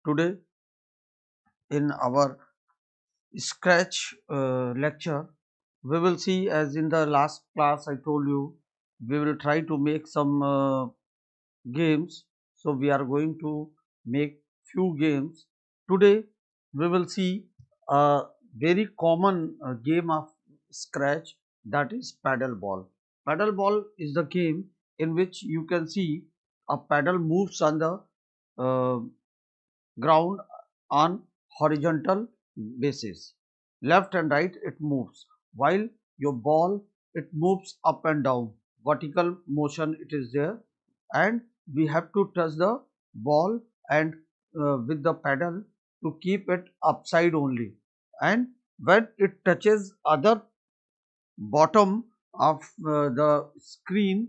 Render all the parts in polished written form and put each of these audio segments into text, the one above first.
Today in our Scratch lecture, we will see, as in the last class I told you, we will try to make some games. So we are going to make few games. Today we will see a very common game of Scratch, that is paddle ball. Paddle ball is the game in which you can see a paddle moves on the uh, ground on horizontal basis. Left and right it moves, while your ball it moves up and down. Vertical motion it is there, and we have to touch the ball and with the paddle to keep it upside only. And when it touches other bottom of the screen,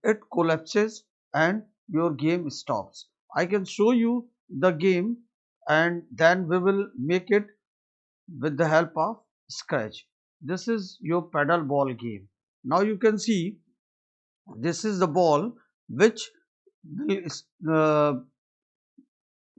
it collapses and your game stops. I can show you the game and then we will make it with the help of Scratch. This is your paddle ball game. Now you can see this is the ball which will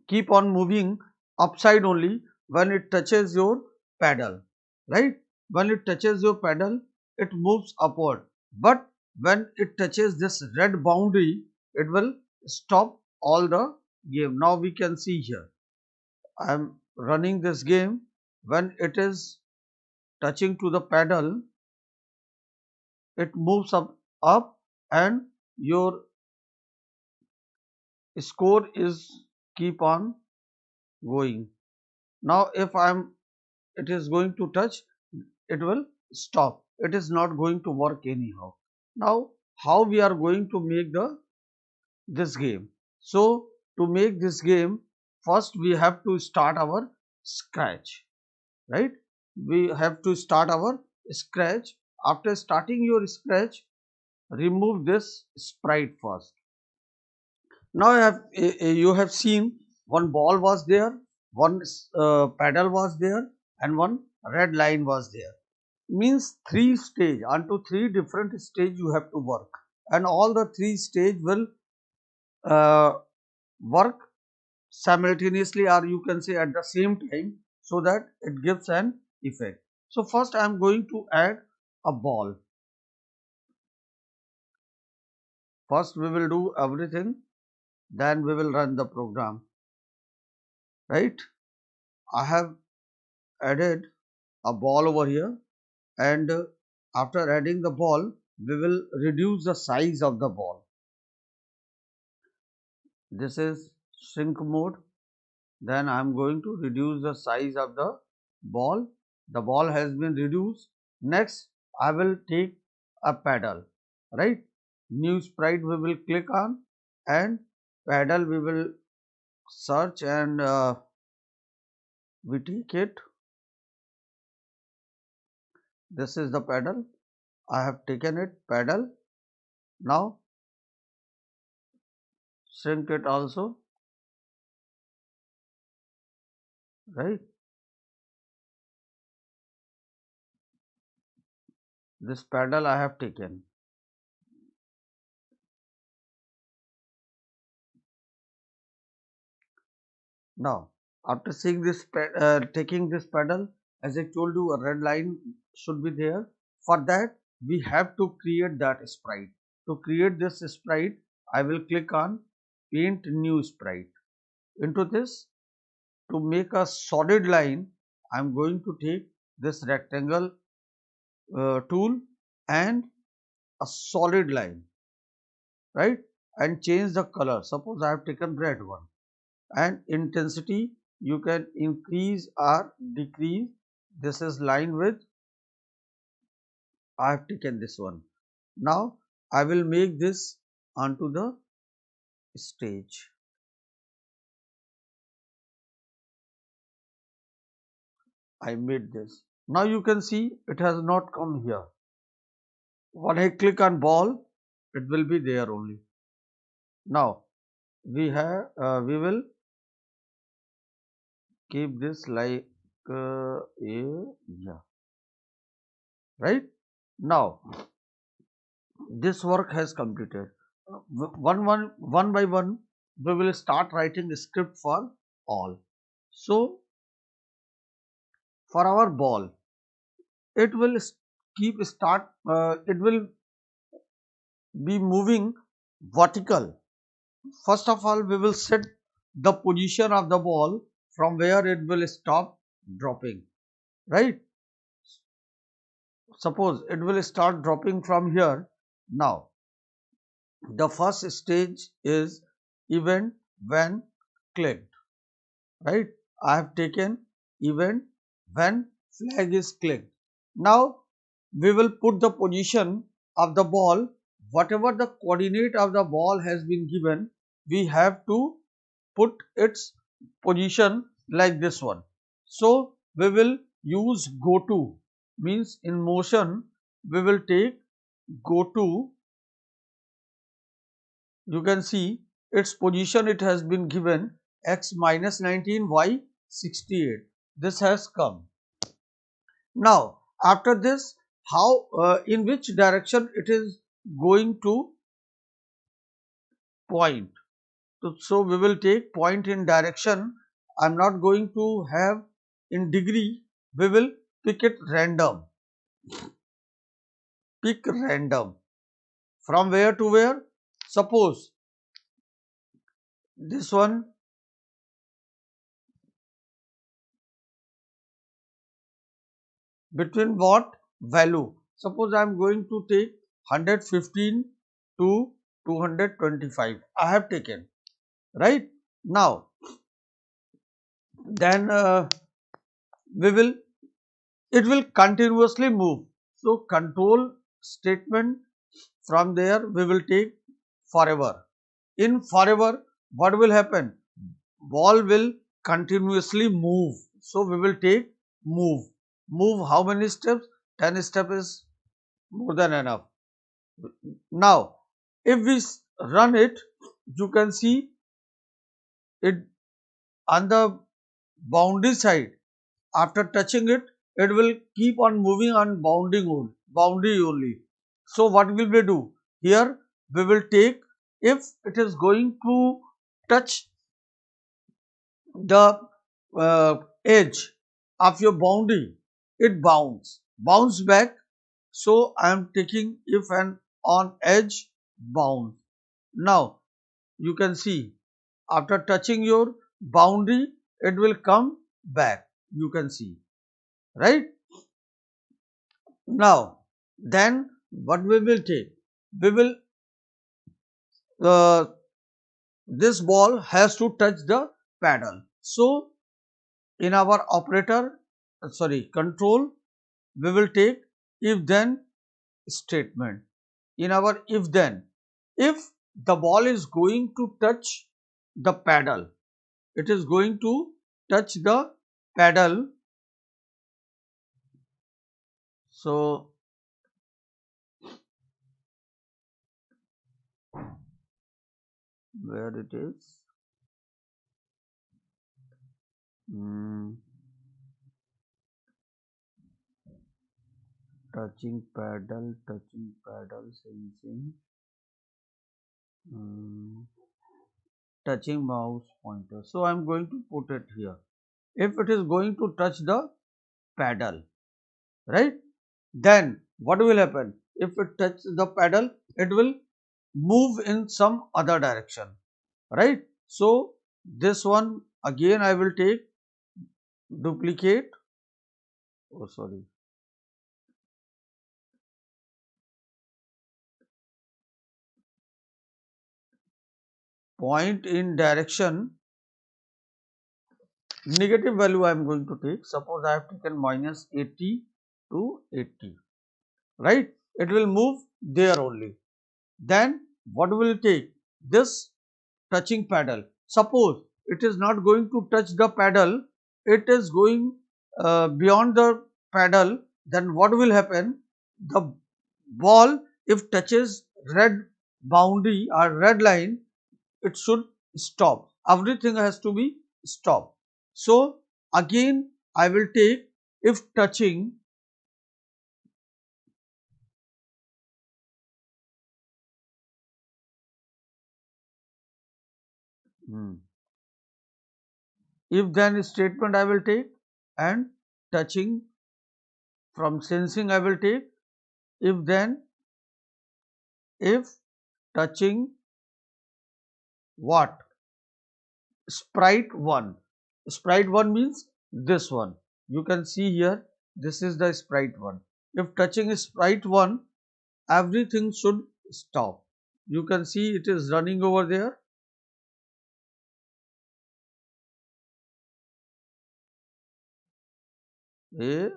keep on moving upside only when it touches your paddle, right? When it touches your paddle, it moves upward, but when it touches this red boundary, it will stop all the game. Now we can see here, I am running this game. When it is touching to the paddle, it moves up and your score is keep on going. Now if I am it is going to touch, it will stop. It is not going to work anyhow. Now how we are going to make this game? So to make this game, first we have to start our Scratch, right? We have to start our Scratch. After starting your Scratch, remove this sprite first. Now you have seen one ball was there, one paddle was there, and one red line was there. Means three stage, onto three different stage you have to work, and all the three stage will uh, work simultaneously, or you can say at the same time, so that it gives an effect. So first I am going to add a ball. First we will do everything, then we will run the program, right? I have added a ball over here, and after adding the ball, we will reduce the size of the ball. This is shrink mode. Then I am going to reduce the size of the ball. The ball has been reduced. Next I will take a paddle, right? New sprite we will click on, and paddle we will search, and we take it. This is the paddle. I have taken it, paddle. Now shrink it also, right? This paddle I have taken. Now, after seeing this, taking this paddle, as I told you, a red line should be there. For that, we have to create that sprite. To create this sprite, I will click on Paint New Sprite. Into this, to make a solid line, I am going to take this rectangle tool and a solid line, right? And change the color. Suppose I have taken red one, and intensity you can increase or decrease. This is line width. I have taken this one. Now I will make this onto the stage. I made this. Now you can see it has not come here. When I click on ball, it will be there only. Now we will keep this like a yeah, right. Now this work has completed. One by one, we will start writing the script for all. So for our ball, it will it will be moving vertical. First of all, we will set the position of the ball from where it will stop dropping, right? Suppose it will start dropping from here. Now, the first stage is event when clicked, right? I have taken event when flag is clicked. Now, we will put the position of the ball, whatever the coordinate of the ball has been given, we have to put its position like this one. So, we will use go to, means in motion we will take go to. You can see its position, it has been given x minus 19 y 68. This has come. Now after this, how in which direction it is going to point. So we will take point in direction. I am not going to have in degree, we will pick it random. Pick random. From where to where? Suppose this one, between what value? Suppose I am going to take 115 to 225. I have taken, right? Now then we will it will continuously move. So control statement, from there we will take forever. In forever, what will happen? Ball will continuously move. So we will take move. Move how many steps? 10 steps is more than enough. Now if we run it, you can see it on the boundary side. After touching it, it will keep on moving on boundary only. So what will we do? Here we will take, if it is going to touch the edge of your boundary, it bounce back. So I am taking if and on edge bound. Now you can see after touching your boundary, it will come back. You can see, right? Now then what we will take? We will uh, this ball has to touch the paddle. So in our control, we will take if then statement. In our if then, if the ball is going to touch the paddle, it is going to touch the paddle. So where it is? Hmm, touching paddle, sensing, hmm, touching mouse pointer. So I am going to put it here. If it is going to touch the paddle, right? Then what will happen? If it touches the paddle, it will move in some other direction, right? So this one again I will take duplicate. Oh, sorry. Point in direction, negative value I am going to take. Suppose I have taken minus 80 to 80, right? It will move there only. Then what will it take? This touching paddle. Suppose it is not going to touch the paddle, it is going beyond the paddle, then what will happen? The ball, if touches red boundary or red line, it should stop. Everything has to be stopped. So again I will take if touching, hmm, if then statement I will take, and touching from sensing I will take, if then, if touching what? Sprite 1. Sprite 1 means this one. You can see here, this is the sprite 1. If touching sprite 1, everything should stop. You can see it is running over there. A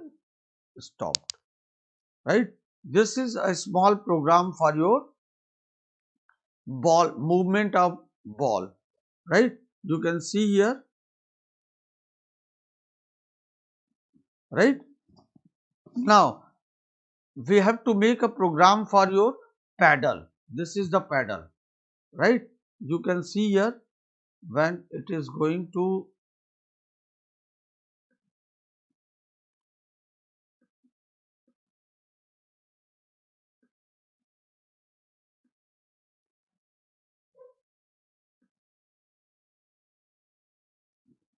stopped, right? This is a small program for your ball, movement of ball, right? You can see here, right? Now we have to make a program for your paddle. This is the paddle, right? You can see here, when it is going to,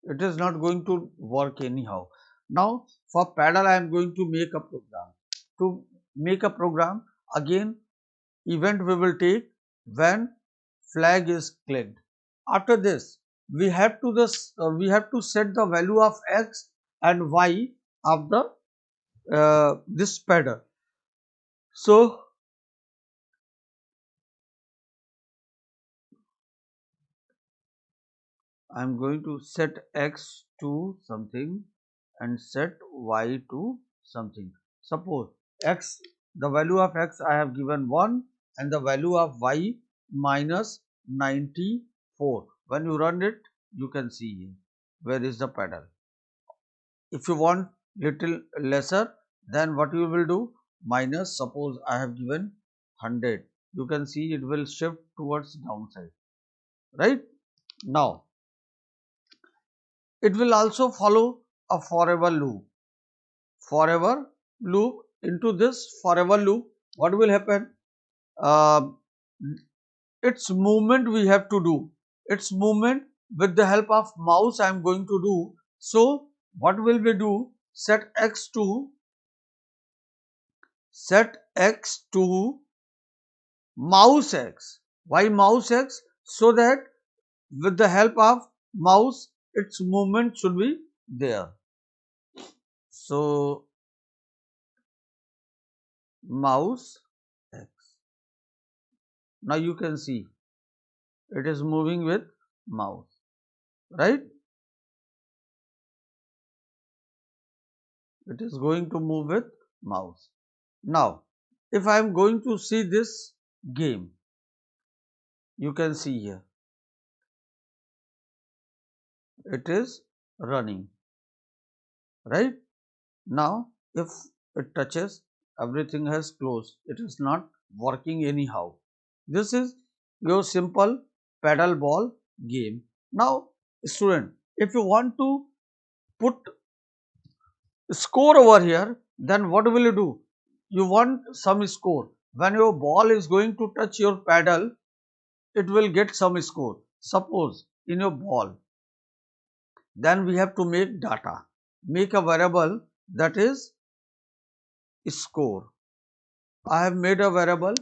it is not going to work anyhow. Now for paddle I am going to make a program. To make a program, again event we will take when flag is clicked. After this, we have to set the value of x and y of the this paddle. So I am going to set x to something and set y to something. Suppose x, the value of x I have given 1 and the value of y minus 94. When you run it, you can see here where is the paddle. If you want little lesser, then what you will do, minus, suppose I have given 100. You can see it will shift towards downside, right? Now it will also follow a forever loop. Forever loop, into this forever loop, what will happen? Uh, its movement we have to do. Its movement with the help of mouse I am going to do. So what will we do? Set x to mouse x. Why mouse x? So that with the help of mouse its movement should be there. So mouse x. Now you can see it is moving with mouse, right? It is going to move with mouse. Now if I am going to see this game, you can see here it is running, right? Now if it touches, everything has closed, it is not working anyhow. This is your simple paddle ball game. Now student, if you want to put score over here, then what will you do? You want some score. When your ball is going to touch your paddle, it will get some score. Suppose in your ball, then we have to make data, make a variable that is score. I have made a variable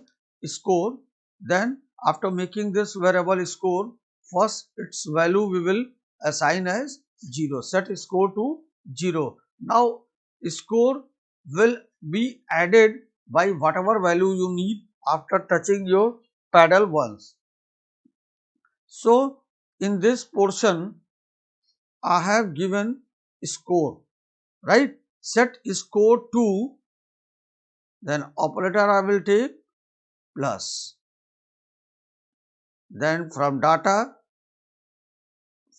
score. Then after making this variable score, first its value we will assign as 0. Set score to 0. Now score will be added by whatever value you need after touching your paddle once. So in this portion I have given score, right? Set score to, then operator I will take plus. Then from data,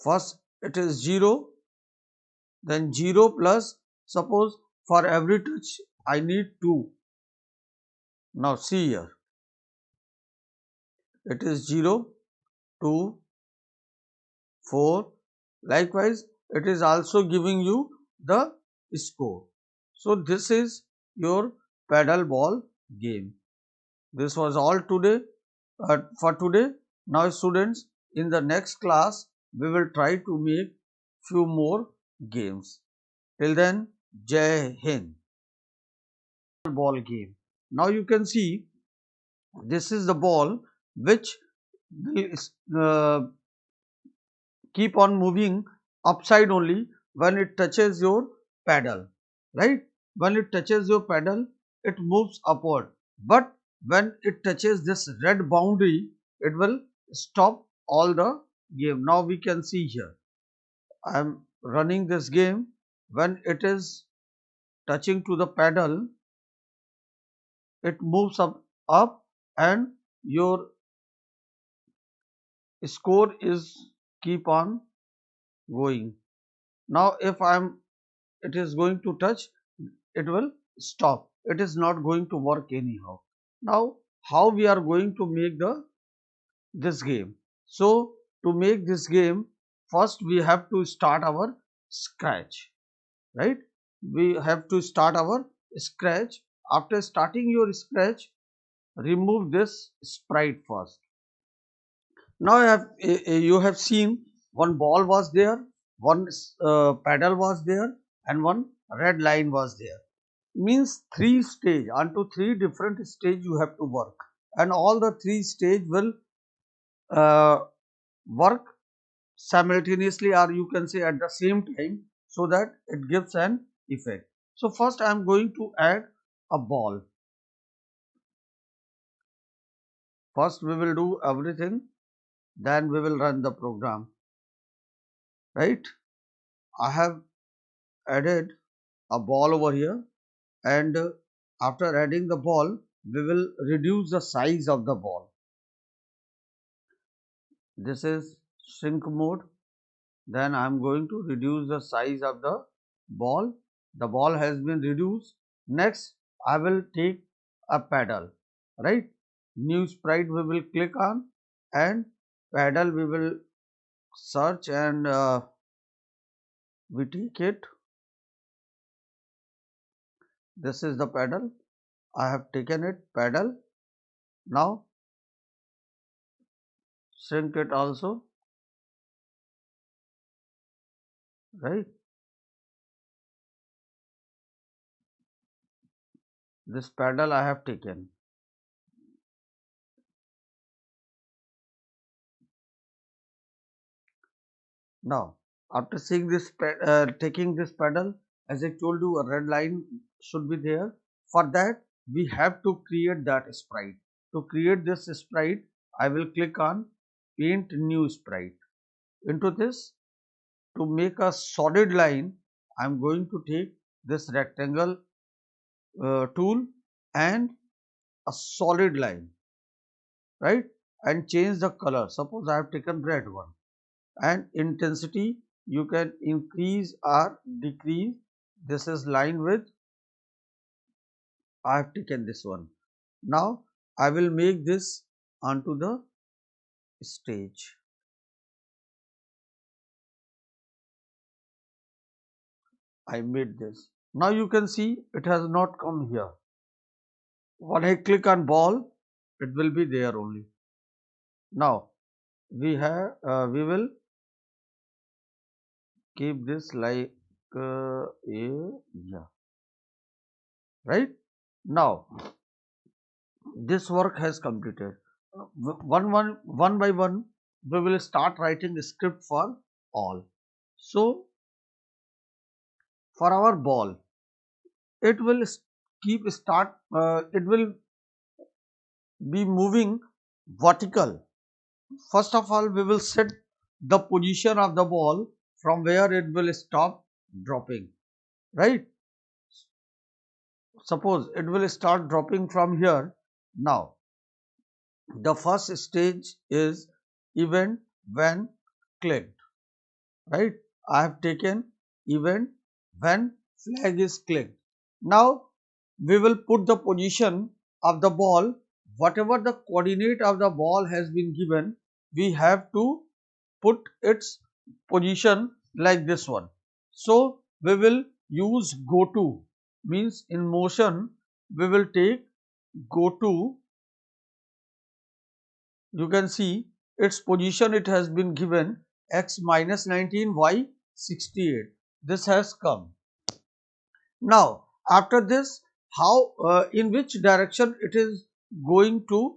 first it is 0, then 0 plus, suppose for every touch I need 2. Now see here, it is 0, 2, 4. Likewise, it is also giving you the score. So this is your paddle ball game. This was all today for today. Now students, in the next class we will try to make few more games. Till then, Jai Hind. Ball game. Now you can see this is the ball which will keep on moving upside only when it touches your paddle, right? When it touches your paddle, it moves upward. But when it touches this red boundary, it will stop all the game. Now we can see here. I am running this game. When it is touching to the paddle, it moves up and your score is keep on going. Now if it is going to touch, it will stop. It is not going to work anyhow. Now how we are going to make this game? So to make this game, first we have to start our scratch, right? We have to start our scratch. After starting your scratch, remove this sprite first. Now you have seen one ball was there, one paddle was there, and one red line was there. Means three stage, onto three different stage you have to work, and all the three stage will uh, work simultaneously, or you can say at the same time, so that it gives an effect. So first I am going to add a ball. First we will do everything, then we will run the program, right? I have added a ball over here, and after adding the ball, we will reduce the size of the ball. This is shrink mode. Then I am going to reduce the size of the ball. The ball has been reduced. Next, I will take a paddle, right? New sprite we will click on, and paddle we will search, and we take it. This is the paddle. I have taken it, paddle. Now shrink it also, right? This paddle I have taken. Now, after seeing this, taking this paddle, as I told you, a red line should be there. For that, we have to create that sprite. To create this sprite, I will click on Paint New Sprite. Into this, to make a solid line, I am going to take this rectangle tool and a solid line, right? And change the color. Suppose I have taken red one. And intensity you can increase or decrease. This is line width. I have taken this one. Now I will make this onto the stage. I made this. Now you can see it has not come here. When I click on ball, it will be there only. Now we will keep this like a yeah, right. Now this work has completed. One by one, we will start writing the script for all. So, for our ball, it will it will be moving vertical. First of all, we will set the position of the ball from where it will stop dropping, right? Suppose it will start dropping from here. Now, the first stage is event when clicked, right? I have taken event when flag is clicked. Now we will put the position of the ball, whatever the coordinate of the ball has been given, we have to put its position like this one. So we will use go to, means in motion we will take go to. You can see its position, it has been given x minus 19, y 68. This has come. Now after this, how in which direction it is going to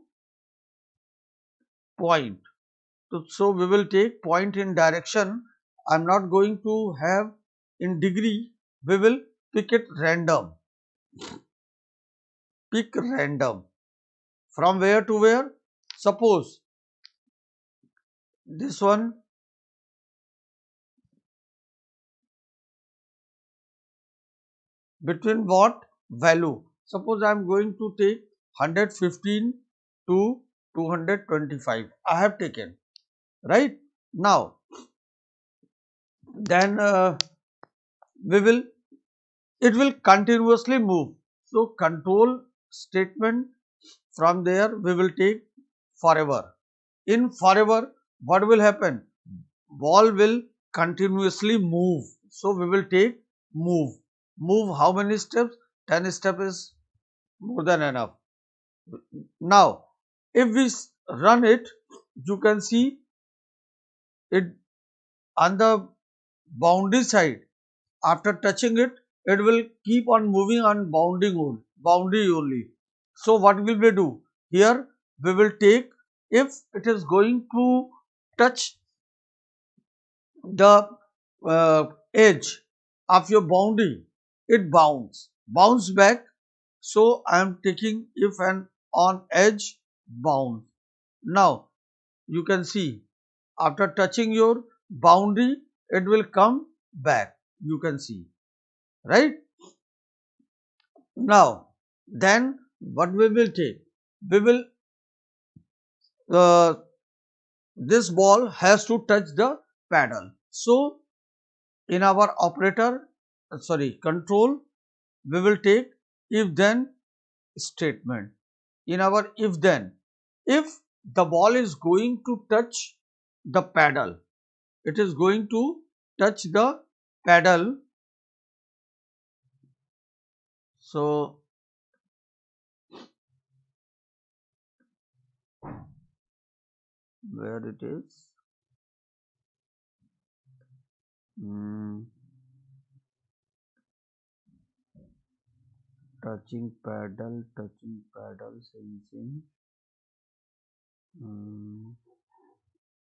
point? So we will take point in direction. I am not going to have in degree. We will pick it random. Pick random. From where to where? Suppose this one between what value? Suppose I am going to take 115 to 225. I have taken, right? Now then we will it will continuously move. So control statement, from there we will take forever. In forever, what will happen? Ball will continuously move. So we will take move. Move how many steps? 10 steps is more than enough. Now if we run it, you can see it on the boundary side. After touching it, it will keep on moving on boundary only. So what will we do? Here we will take, if it is going to touch the edge of your boundary, it bounce back. So I am taking if and on edge bounce. Now you can see after touching your boundary, it will come back. You can see, right? Now then what we will take? We will uh, this ball has to touch the paddle. So in our operator, sorry, control, we will take if then statement. In our if then, if the ball is going to touch the paddle, it is going to touch the paddle. So where it is? Hmm. Touching paddle, sensing,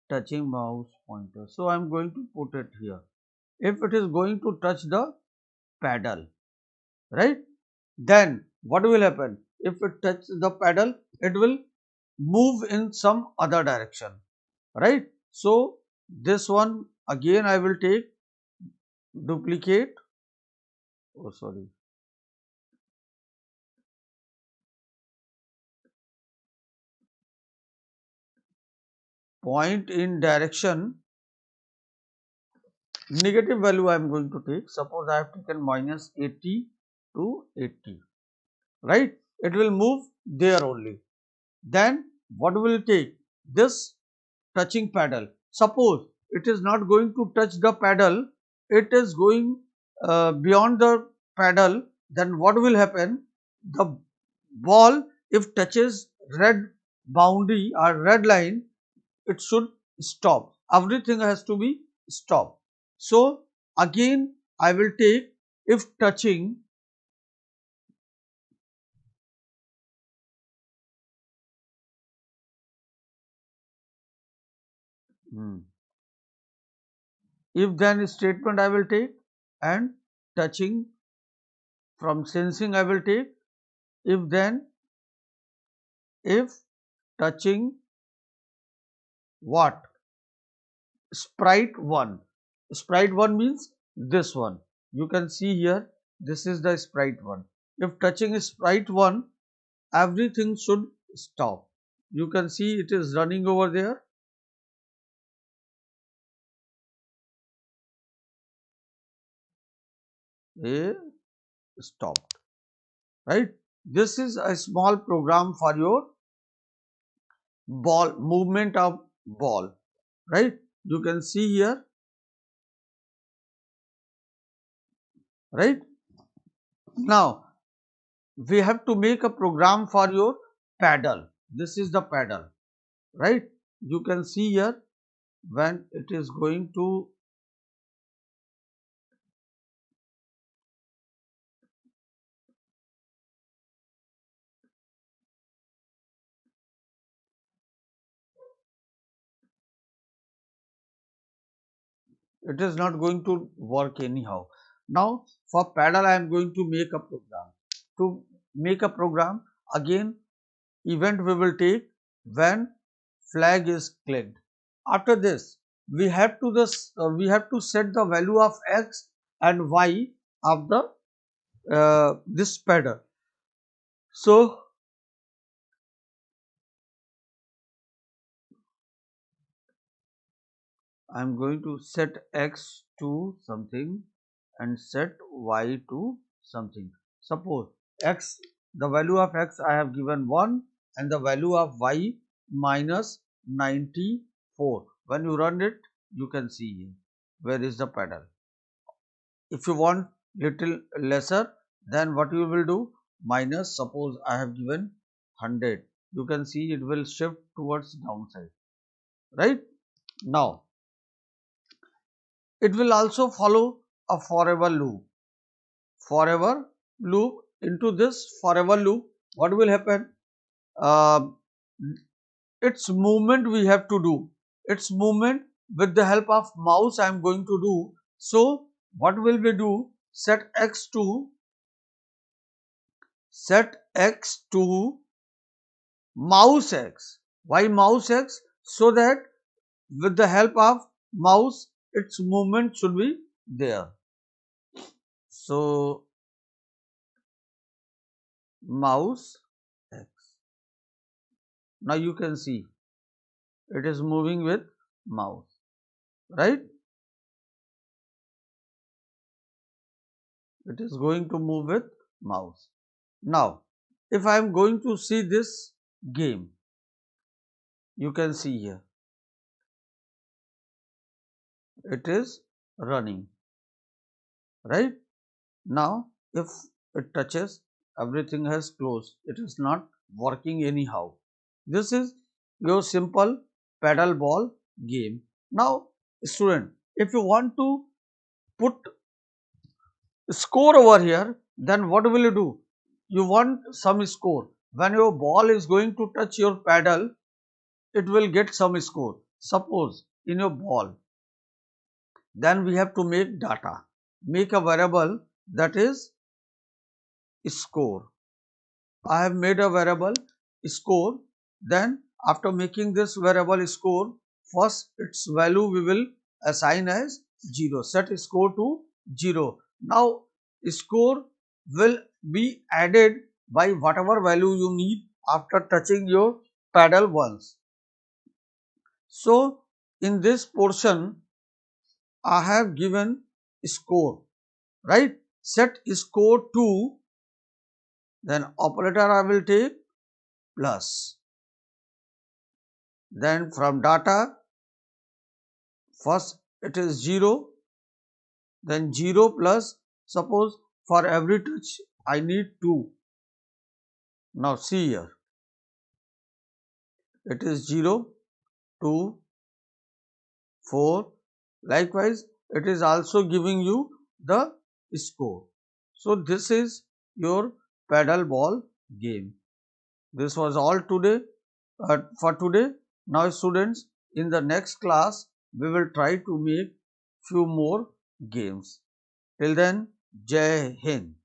touching mouse pointer. So I am going to put it here. If it is going to touch the paddle, right? Then what will happen? If it touches the paddle, it will move in some other direction, right? So this one again I will take duplicate. Oh, sorry. Point in direction, negative value I am going to take. Suppose I have taken minus 80 to 80, right? It will move there only. Then what will take? This touching paddle. Suppose it is not going to touch the paddle, it is going beyond the paddle, then what will happen? The ball, if touches red boundary or red line, it should stop. Everything has to be stopped. So again I will take if touching if then statement I will take, and touching, from sensing I will take if then, if touching what? Sprite 1. Sprite 1 means this one. You can see here, this is the sprite 1. If touching sprite 1, everything should stop. You can see it is running over there. A stopped, right? This is a small program for your ball, movement of ball, right? You can see here, right? Now we have to make a program for your paddle. This is the paddle, right? You can see here when it is going to It is not going to work anyhow. Now for paddle I am going to make a program. To make a program, again event we will take when flag is clicked. After this we have to set the value of x and y of the this paddle. So I am going to set x to something and set y to something. Suppose x, the value of x I have given 1 and the value of y minus 94. When you run it, you can see here where is the paddle. If you want little lesser, then what you will do, minus, suppose I have given 100. You can see it will shift towards downside, right? Now it will also follow a forever loop. Forever loop, into this forever loop, what will happen? Uh, its movement we have to do. Its movement with the help of mouse I am going to do. So what will we do? Set x to mouse x. Why mouse x? So that with the help of mouse its movement should be there. So mouse x. Now you can see it is moving with mouse, right? It is going to move with mouse. Now if I am going to see this game, you can see here it is running, right? Now if it touches, everything has closed, it is not working anyhow. This is your simple paddle ball game. Now student, if you want to put score over here, then what will you do? You want some score. When your ball is going to touch your paddle, it will get some score. Suppose in your ball, then we have to make data, make a variable that is score. I have made a variable score. Then after making this variable score, first its value we will assign as 0. Set score to 0. Now score will be added by whatever value you need after touching your paddle once. So in this portion I have given score, right? Set score to, then operator I will take plus. Then from data, first it is 0, then 0 plus, suppose for every touch I need 2. Now see here, it is 0, 2, 4. Likewise, it is also giving you the score. So this is your paddle ball game. This was all today for today. Now students, in the next class we will try to make few more games. Till then, Jai Hind.